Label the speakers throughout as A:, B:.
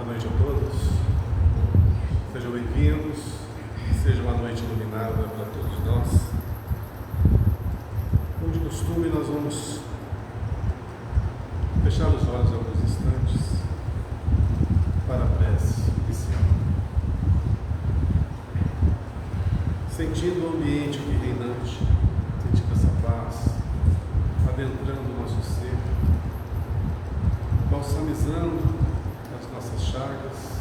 A: Boa noite a todos. Sejam bem-vindos. Seja uma noite iluminada para todos nós. Como de costume, nós vamos fechar os olhos alguns instantes para a prece inicial. Sentindo o ambiente aqui reinante, sentindo essa paz, adentrando o nosso ser, balsamizando as nossas chagas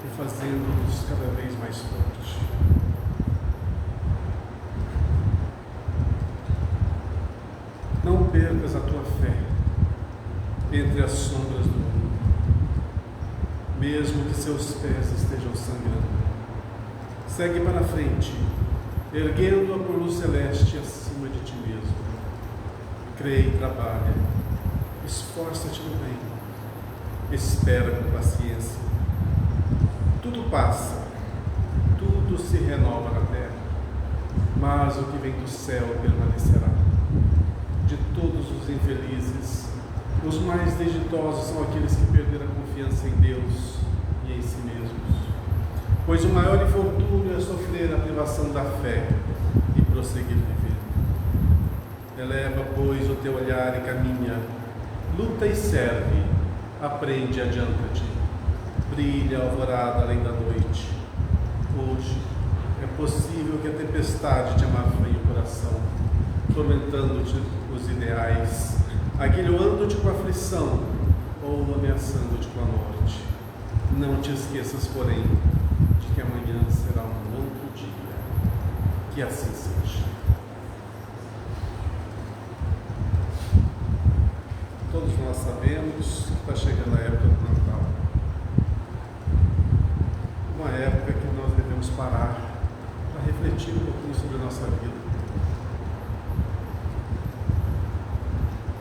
A: e fazendo-nos cada vez mais fortes. Não percas a tua fé entre as sombras do mundo, mesmo que seus pés estejam sangrando. Segue para a frente, erguendo-a por luz celeste acima de ti mesmo. Crê e trabalha, esforça-te no bem, espera com paciência. Tudo passa, tudo se renova na terra, mas o que vem do céu permanecerá. De todos os infelizes, os mais desditosos são aqueles que perderam a confiança em Deus e em si mesmos. Pois o maior infortúnio é sofrer a privação da fé e prosseguir vivendo. Eleva, pois, o teu olhar e caminha, luta e serve, aprende e adianta-te. Brilha a alvorada além da noite. Hoje é possível que a tempestade te amarre o coração, tormentando-te os ideais, aguilhoando-te com a aflição ou ameaçando-te com a morte. Não te esqueças, porém, de que amanhã será um outro dia. Que assim seja. Todos nós sabemos que está chegando a época do Natal. Uma época que nós devemos parar para refletir um pouquinho sobre a nossa vida.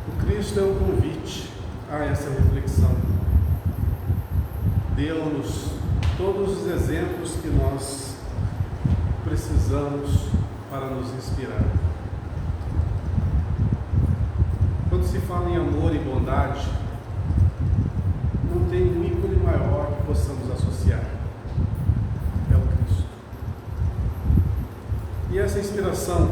A: O Cristo é um convite a essa reflexão. Deu-nos todos os exemplos que nós precisamos para nos inspirar. Quando se fala em amor e bondade, não tem um ícone maior que possamos associar. É o Cristo. E essa inspiração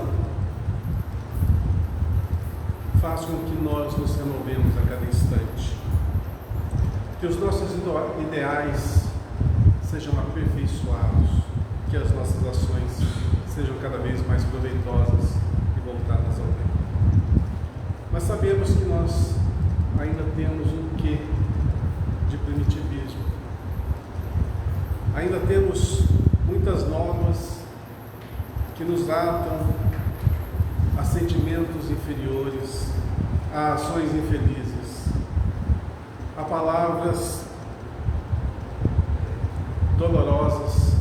A: faz com que nós nos renovemos a cada instante. Que os nossos ideais sejam aperfeiçoados, que as nossas ações sejam cada vez mais proveitosas e voltadas ao bem. Mas sabemos que nós ainda temos um quê de primitivismo. Ainda temos muitas normas que nos atam a sentimentos inferiores, a ações infelizes, a palavras dolorosas,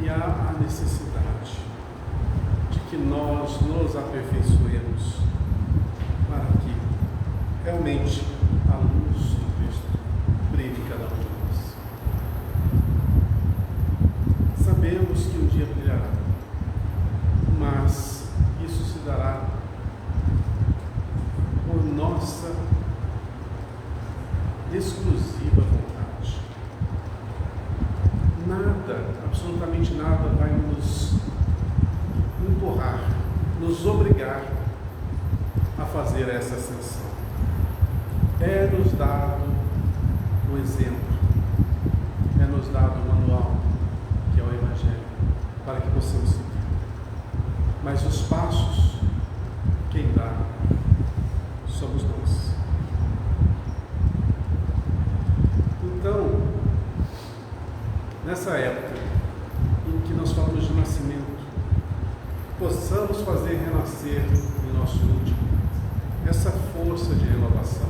A: e há a necessidade de que nós nos aperfeiçoemos para que realmente a luz de Cristo brilhe em cada um de nós. Sabemos que um dia brilhará, mas isso se dará por nossa exclusiva vontade. Nada, absolutamente nada, vai nos empurrar, nos obrigar a fazer essa ascensão. É-nos dado o exemplo, é-nos dado o manual, que é o Evangelho, para que possamos seguir. Mas os passos, quem dá, somos nós. Então, nessa época em que nós falamos de nascimento, possamos fazer renascer em nosso íntimo essa força de renovação,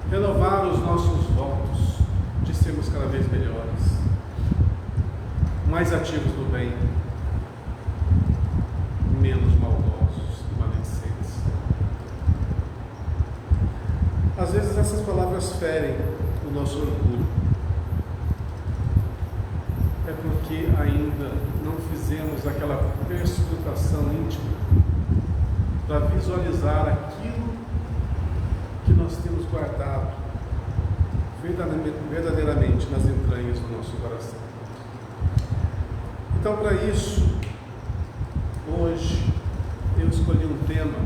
A: renovar os nossos votos de sermos cada vez melhores, mais ativos no bem, menos maldosos e maledicentes. Às vezes essas palavras ferem o nosso orgulho. É porque ainda não fizemos aquela perscrutação íntima para visualizar aquilo que nós temos guardado verdadeiramente nas entranhas do nosso coração. Então, para isso, hoje eu escolhi um tema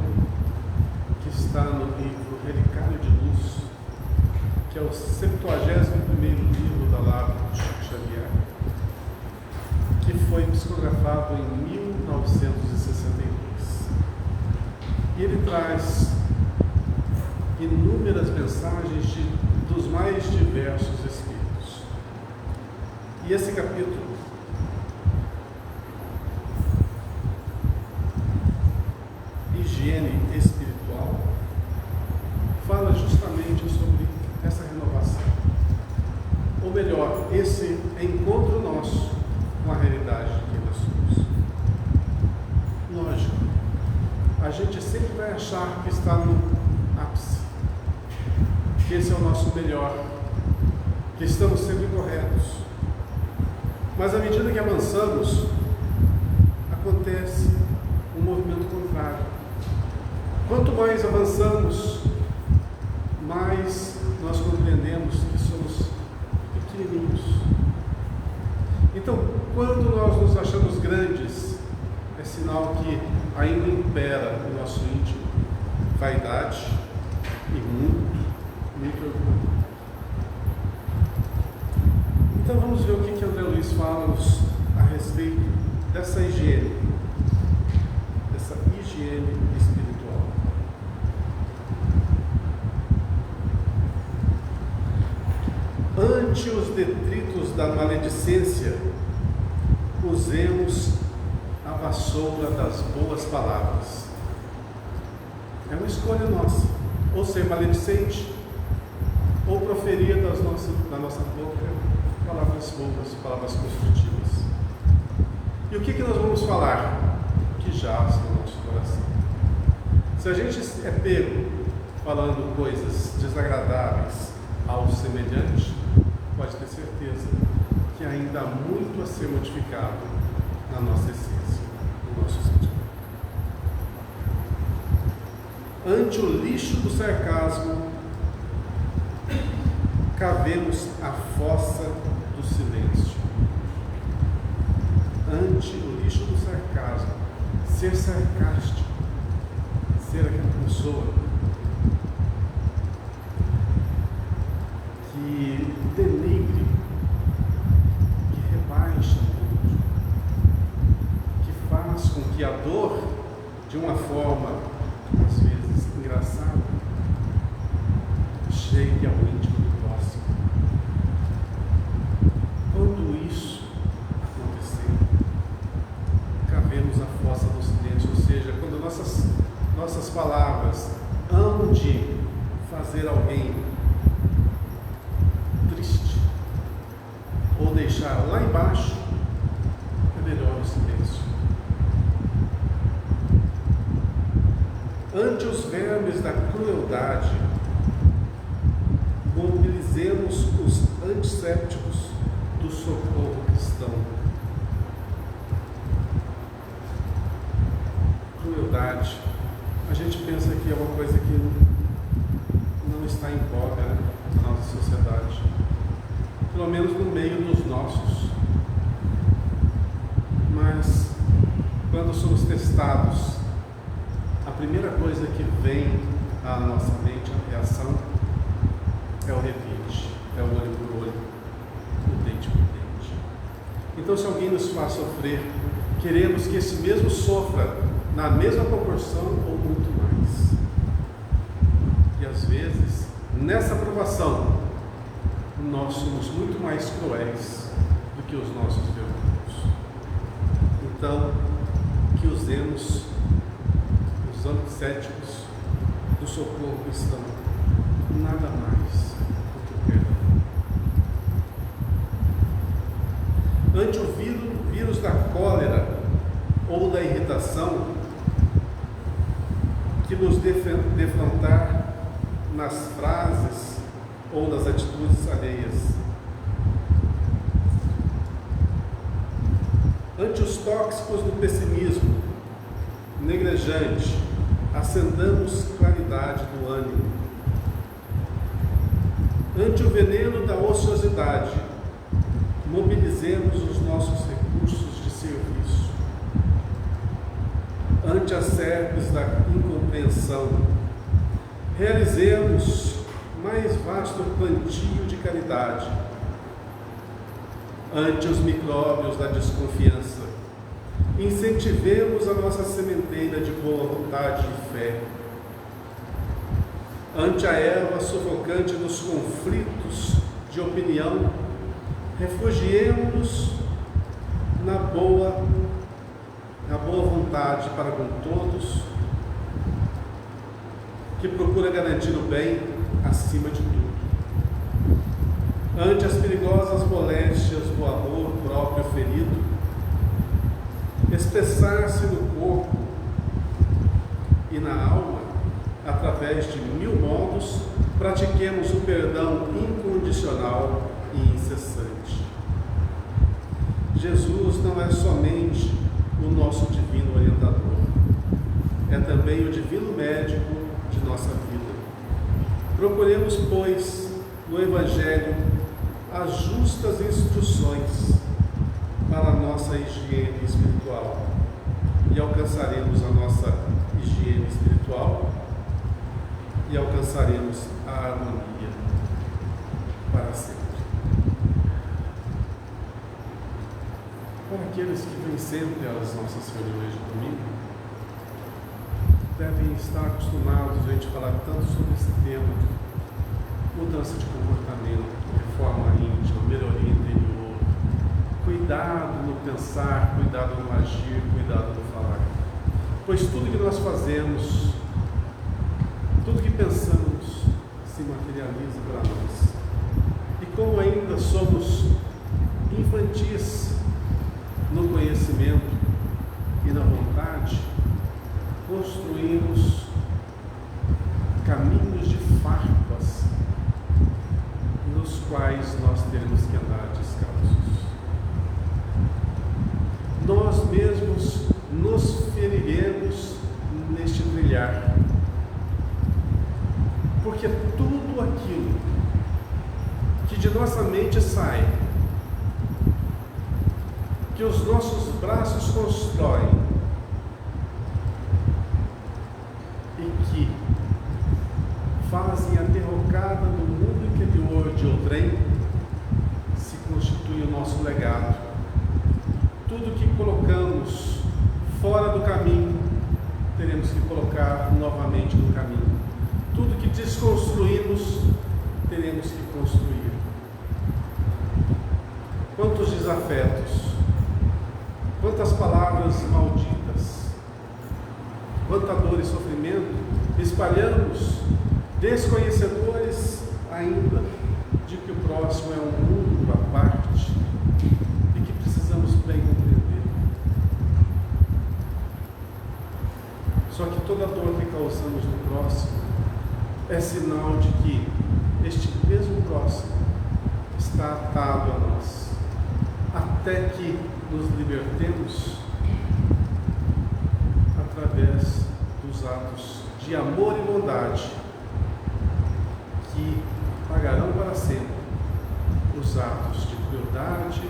A: que está no livro Relicário de Luz, que é o 71º livro da Lavra de Chico Xavier, que foi psicografado em 1962. E ele traz inúmeras mensagens dos mais diversos espíritos. E esse capítulo Higiene Espiritual fala justamente sobre essa renovação, ou melhor, esse encontro nosso com a realidade de quem nós somos. Lógico, a gente sempre vai achar que está no ápice, que esse é o nosso melhor, que estamos sempre corretos. Mas à medida que avançamos, acontece um movimento contrário. Quanto mais avançamos, mais nós compreendemos que somos pequenininhos. Então, quando nós nos achamos grandes, é sinal que ainda impera no nosso íntimo vaidade e muito orgulho. Então vamos ver o que André Luiz fala a respeito dessa higiene espiritual. Ante os detritos da maledicência, usemos a vassoura das boas palavras. É uma escolha nossa, ou ser maledicente, ou proferir da nossa boca palavras boas, palavras construtivas. E o que nós vamos falar? O que jaz no nosso coração. Se a gente é pego falando coisas desagradáveis ao semelhante, pode ter certeza que ainda há muito a ser modificado na nossa essência, no nosso sentimento. Ante o lixo do sarcasmo, cavemos a fossa do silêncio. Ante o lixo do sarcasmo, ser sarcástico, ser aquela pessoa que denigre, que rebaixa tudo, que faz com que a dor, de uma forma às vezes engraçada, chegue ao íntimo do próximo. Quando isso acontecer, cavemos a fossa do silêncio, ou seja, quando nossas palavras hão de fazer alguém triste ou deixar lá embaixo, é melhor o silêncio. Ante os vermes da crueldade, mobilizemos os antissépticos do socorro cristão. Crueldade, a gente pensa que é uma coisa que não está em voga, né, na nossa sociedade, pelo menos no meio dos nossos. Mas quando somos testados, a primeira coisa que vem à nossa mente, a reação, é o revide, é o olho por olho, o dente por dente. Então, se alguém nos faz sofrer, queremos que esse mesmo sofra na mesma proporção ou muito mais. E às vezes, nessa provação, nós somos muito mais cruéis do que os nossos irmãos. Então, que usemos os antissépticos do socorro cristão, nada mais do que o perdão. Ante o vírus da cólera ou da irritação que nos defrontar nas frases ou nas atitudes alheias. Ante os tóxicos do pessimismo negrejante, acendamos claridade do ânimo. ante o veneno da ociosidade, mobilizemos os nossos recursos de serviço. Ante as serpes da incompreensão, realizemos mais vasto plantio de caridade. Ante os micróbios da desconfiança, incentivemos a nossa sementeira de boa vontade e fé. Ante a erva sufocante dos conflitos de opinião, refugiemos-nos na boa vontade para com todos, que procura garantir o bem acima de tudo. Ante as perigosas moléstias do amor próprio ferido, expressar-se no corpo e na alma, através de 1000 modos, pratiquemos o perdão incondicional e incessante. Jesus não é somente o nosso divino orientador, é também o divino médico de nossa vida. Procuremos, pois, no Evangelho, as justas instruções para a nossa higiene espiritual, e alcançaremos a nossa higiene espiritual e alcançaremos a harmonia para sempre. Para aqueles que vêm sempre às nossas reuniões de domingo, devem estar acostumados a gente falar tanto sobre esse tema: mudança de comportamento, reforma íntima, melhoria interior, cuidado no pensar, cuidado no agir, cuidado no falar. Pois tudo que nós fazemos, tudo que pensamos, se materializa para nós. E como ainda somos infantis no conhecimento e na vontade, construímos caminhos de farpas nos quais nós teremos que andar descalços. Nós mesmos nos feriremos neste trilhar, porque tudo aquilo que de nossa mente sai, que os nossos braços constroem e que fazem a derrocada no mundo interior de outrem, se constitui o nosso legado. Tudo que colocamos fora do caminho, teremos que colocar novamente no caminho. Tudo que desconstruímos, teremos que construir. Quantos desafetos, quantas palavras malditas, quanta dor e sofrimento espalhamos, desconhecedores ainda de que o próximo é um mundo à parte e que precisamos bem compreender. Só que toda dor que causamos no próximo é sinal de que este mesmo próximo está atado a nós, até que nos libertemos através dos atos de amor e bondade que pagarão para sempre os atos de crueldade,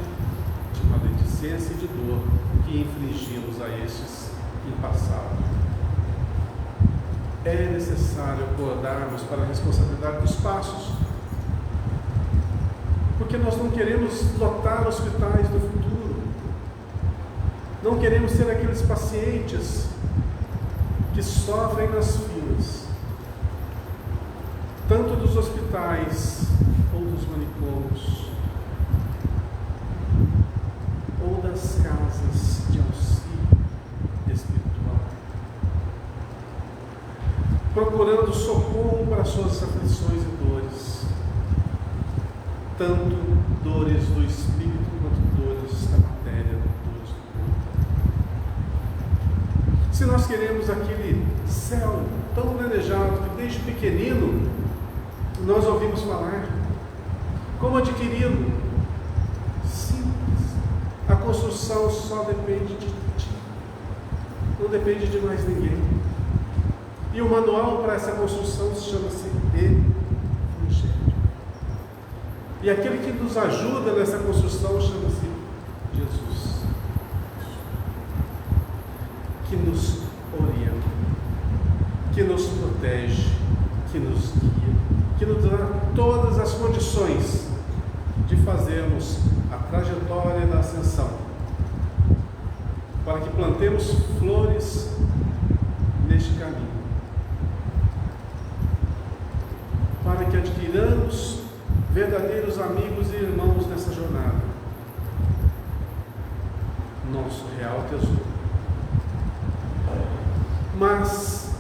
A: de maledicência e de dor que infligimos a estes em passado. É necessário acordarmos para a responsabilidade dos passos, porque nós não queremos lotar hospitais do futuro, não queremos ser aqueles pacientes que sofrem nas filas, tanto dos hospitais ou dos manicômios, ou das casas de auxílio espiritual, procurando socorro para suas aflições e dores, tanto dores do espírito quanto dores da matéria, dores do corpo. Se nós queremos aquele céu tão planejado que desde pequenino nós ouvimos falar, como adquiri-lo? Simples. A construção só depende de ti, não depende de mais ninguém. E o manual para essa construção chama-se Evangelho. E aquele que nos ajuda nessa construção chama-se Jesus, que nos orienta, que nos protege, que nos guia, que nos dá todas as condições de fazermos a trajetória da ascensão, para que plantemos flores neste caminho, para que adquiramos verdadeiros amigos e irmãos nessa jornada, nosso real tesouro. Mas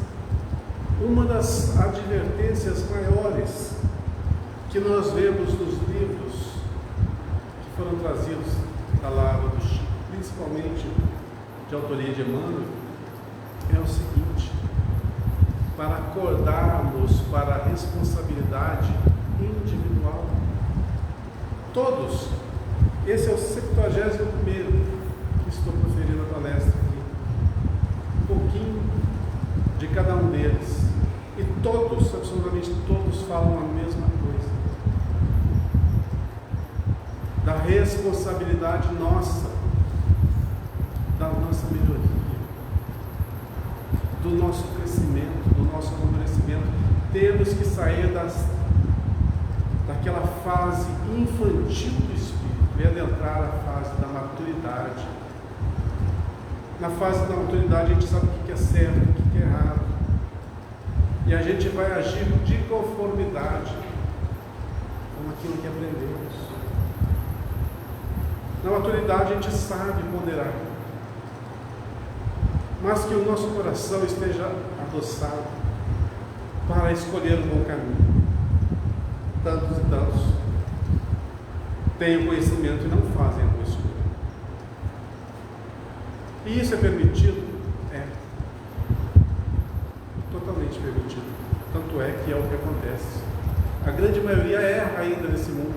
A: uma das advertências maiores que nós vemos nos livros que foram trazidos da Lara do Chico, principalmente de autoria de Emmanuel, é o seguinte: para acordarmos para a responsabilidade individual. Todos, esse é o 71º que estou proferindo a palestra aqui, um pouquinho de cada um deles, e todos, absolutamente todos, falam a mesma coisa, da responsabilidade nossa, da nossa melhoria, do nosso crescimento, do nosso amadurecimento. Temos que sair daquela fase infantil do espírito e adentrar a fase da maturidade. Na fase da maturidade a gente sabe o que é certo, o que é errado, e a gente vai agir de conformidade com aquilo que aprendemos. Na maturidade a gente sabe ponderar, mas que o nosso coração esteja adoçado para escolher um bom caminho. Tantos e tantos têm o conhecimento e não fazem a boa escolha. E isso é permitido? É. Totalmente permitido. Tanto é que é o que acontece. A grande maioria erra ainda nesse mundo.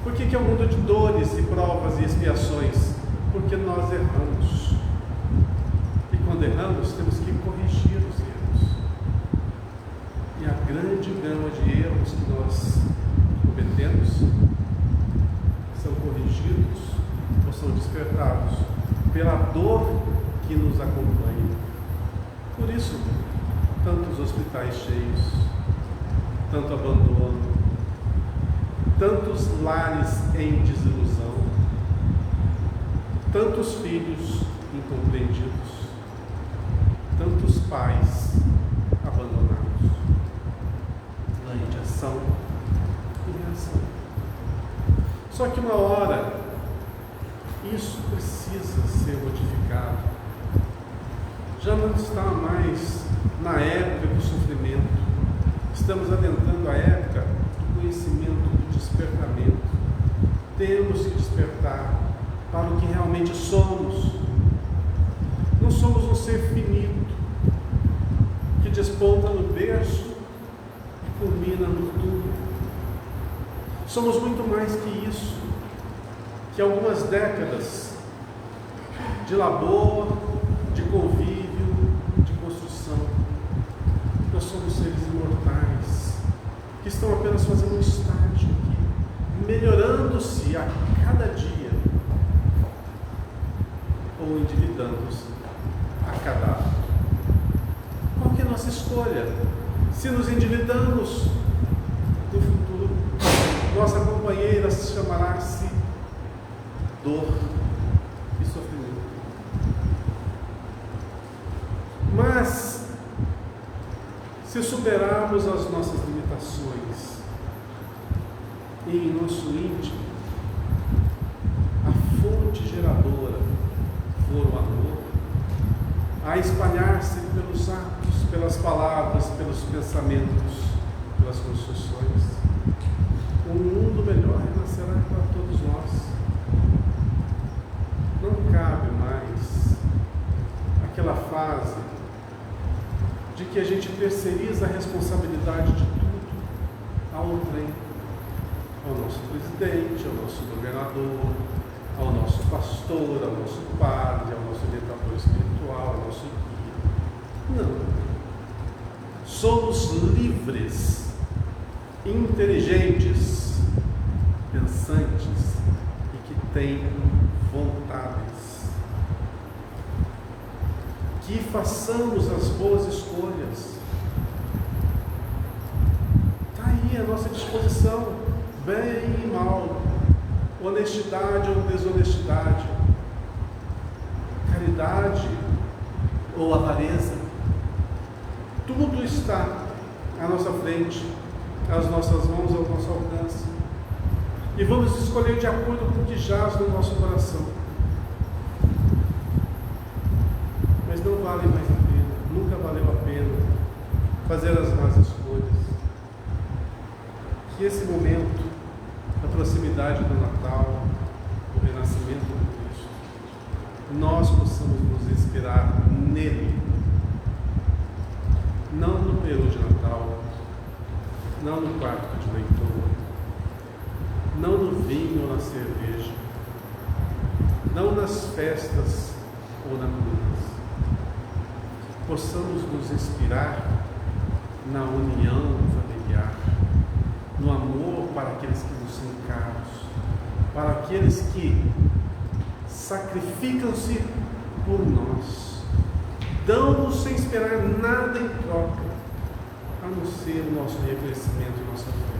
A: Por que é um mundo de dores e provas e expiações? Porque nós erramos. E quando erramos, temos que corrigir os erros. E a grande gama de erros que nós cometemos são corrigidos ou são despertados pela dor que nos acompanha. Por isso, tantos hospitais cheios, tanto abandono, tantos lares em desilusão, tantos filhos incompreendidos, tantos pais abandonados. Lei de ação e reação. Só que uma hora isso precisa ser modificado. Já não está mais na época do sofrimento. Estamos adentrando a época do conhecimento, do despertamento. Temos que despertar para o que realmente somos. Não somos um ser finito que desponta no berço e culmina no túmulo. Somos muito mais que isso, que algumas décadas de labor, de convívio, de construção. Nós somos seres imortais, que estão apenas fazendo um estágio aqui, melhorando-se a cada dia, ou endividando-se a cada ato. Qual que é a nossa escolha? Se nos endividamos, no futuro, nossa companheira se chamará-se dor e sofrimento. Mas, se superarmos as nossas limitações e em nosso íntimo a fonte geradora for o amor, a espalhar-se pelos atos, pelas palavras, pelos pensamentos, pelas construções, um mundo melhor renascerá para todos nós. Não cabe mais aquela fase de que a gente terceiriza a responsabilidade de tudo ao trem, ao nosso presidente, ao nosso governador, ao nosso pastor, ao nosso padre, ao nosso orientador espiritual, ao nosso guia. Não. Somos livres, inteligentes, pensantes e que têm vontades. Que façamos as boas escolhas. Está aí a nossa disposição, bem e mal, honestidade ou desonestidade, caridade ou avareza. Tudo está à nossa frente, às nossas mãos, ao nosso alcance. E vamos escolher de acordo com o que jaz no nosso coração. Mas não vale mais a pena, nunca valeu a pena fazer as más escolhas. Que esse momento, a proximidade do Natal, o renascimento de Cristo, nós possamos nos inspirar nele. Não no peru de Natal, não no quarto de leitura, não no vinho ou na cerveja, não nas festas ou na comida. Possamos nos inspirar na união familiar, no amor para aqueles que nos são caros, para aqueles que sacrificam-se por nós, dão-nos sem esperar nada em troca, a não ser o nosso reconhecimento e nossa fé.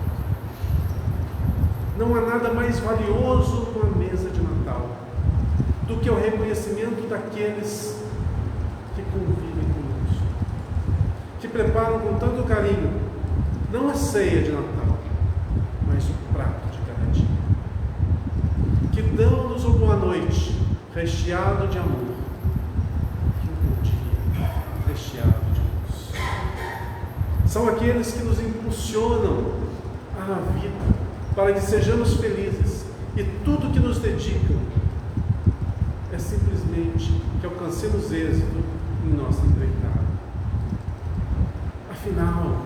A: Não há nada mais valioso numa mesa de Natal do que o reconhecimento daqueles que convivem conosco, que preparam com tanto carinho, não a ceia de Natal, mas o prato de cada dia, que dão-nos o boa noite recheado de amor, e o bom dia recheado de luz. São aqueles que nos impulsionam à vida, para que sejamos felizes, e tudo que nos dedicam é simplesmente que alcancemos êxito em nossa empreitada. Afinal,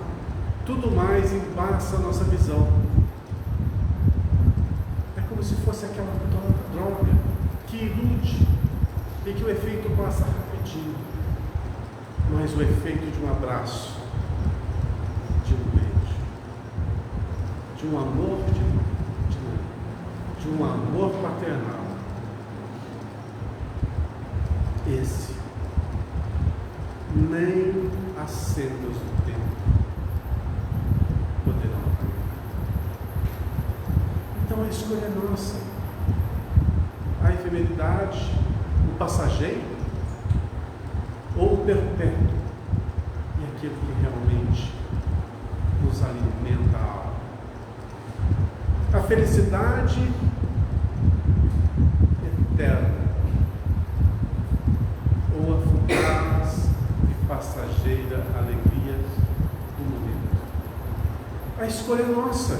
A: tudo mais embaça a nossa visão. É como se fosse aquela droga que ilude e que o efeito passa rapidinho, mas o efeito de um abraço, de um beijo, de um amor de um amor paternal, esse nem as sendas do tempo poderão apagar. Então a escolha é nossa. A efemeridade, o passageiro ou o perpétuo, e aquilo que realmente nos alimenta a alma. A felicidade eterna ou a fugaz e passageira alegria do momento. A escolha é nossa.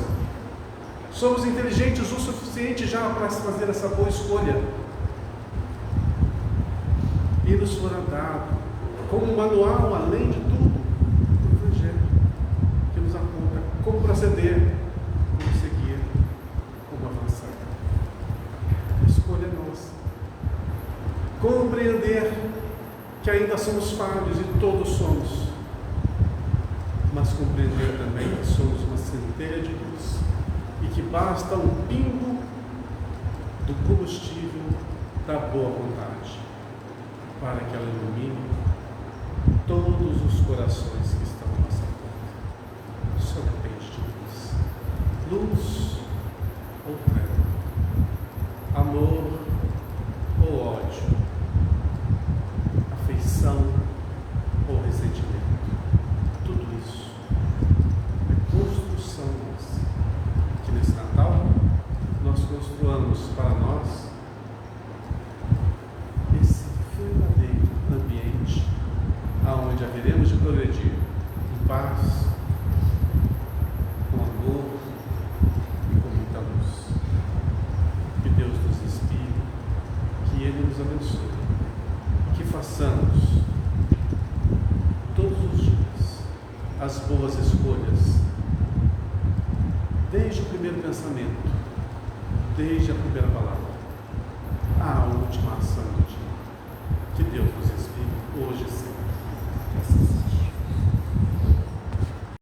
A: Somos inteligentes o suficiente já para fazer essa boa escolha. E nos fora dado, como um manual, além de tudo, o Evangelho, que nos aponta como proceder, como seguir, como avançar. A escolha é nossa. Compreender que ainda somos falhos, e todos somos, mas compreender também que somos uma centelha de luz, e que basta um pingo do combustível da boa vontade para que ela ilumine todos os corações que estão à nossa volta. Só depende de luz. Luz ou treva, amor ou ódio, afeição ou ressentimento. Tudo isso é construção nossa. Que nesse Natal nós construamos para nós esse verdadeiro ambiente aonde haveremos de progredir em paz, com amor e com muita luz. Que Deus nos inspire, que Ele nos abençoe, que façamos todos os dias as boas escolhas, desde o primeiro pensamento, desde a primeira palavra, à última ação do dia. Que Deus nos inspire hoje e sempre.